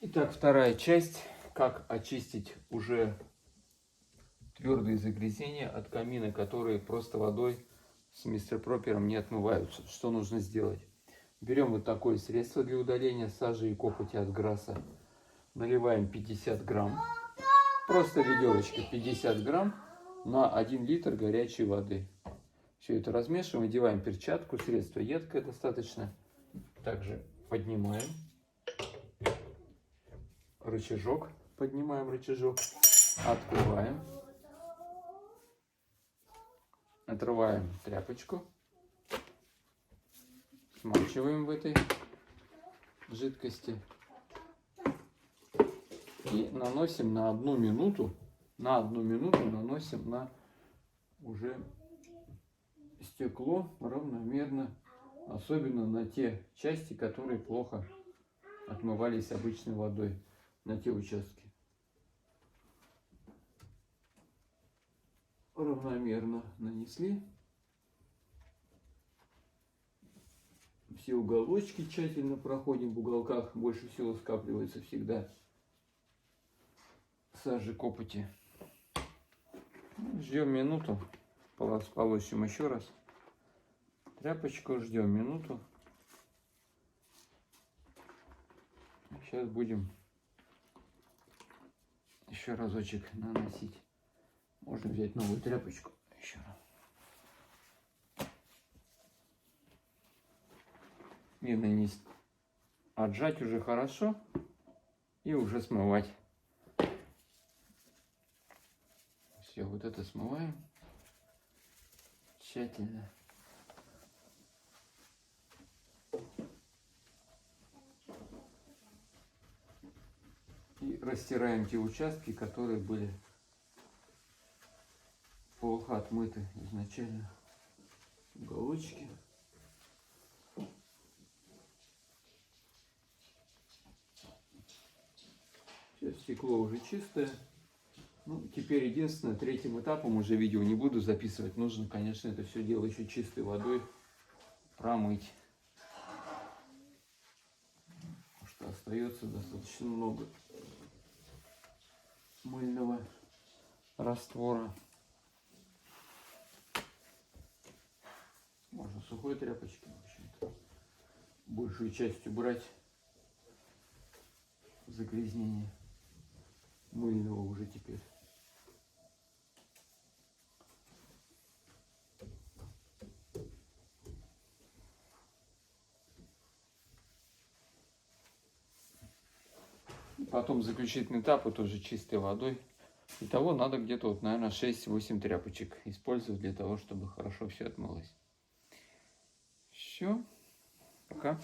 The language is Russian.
Итак, вторая часть. Как очистить уже твердые загрязнения от камина, которые просто водой с мистер Пропером не отмываются. Что нужно сделать? Берем вот такое средство для удаления сажи и копоти от грасса. Наливаем 50 грамм, просто ведерочко 50 грамм на 1 литр горячей воды. Все это размешиваем, одеваем перчатку, средство едкое достаточно. Также поднимаем рычажок, поднимаем рычажок, открываем, отрываем тряпочку, смачиваем в этой жидкости и наносим на 1 минуту, наносим на уже стекло равномерно, особенно на те части, которые плохо отмывались обычной водой, на те участки. Равномерно нанесли. Все уголочки тщательно проходим. В уголках больше всего скапливается всегда сажи, копоти. Ждем минуту. Полощем еще раз тряпочку. Ждем минуту. Сейчас будем еще разочек наносить. Можно взять новую тряпочку еще раз. И нанести. Отжать уже хорошо. И уже смывать. Все, вот это смываем. Тщательно. И растираем те участки, которые были плохо отмыты изначально. Уголочки. Сейчас стекло уже чистое. Ну, теперь единственное, третьим этапом уже видео не буду записывать. Нужно, конечно, это все дело еще чистой водой промыть. Потому что остается достаточно много мыльного раствора. Можно сухой тряпочкой, в общем-то, большую часть убрать загрязнение мыльного уже теперь. Потом заключительный этап, это уже чистой водой. Итого надо где-то, вот, наверное, 6-8 тряпочек использовать для того, чтобы хорошо все отмылось. Все. Пока.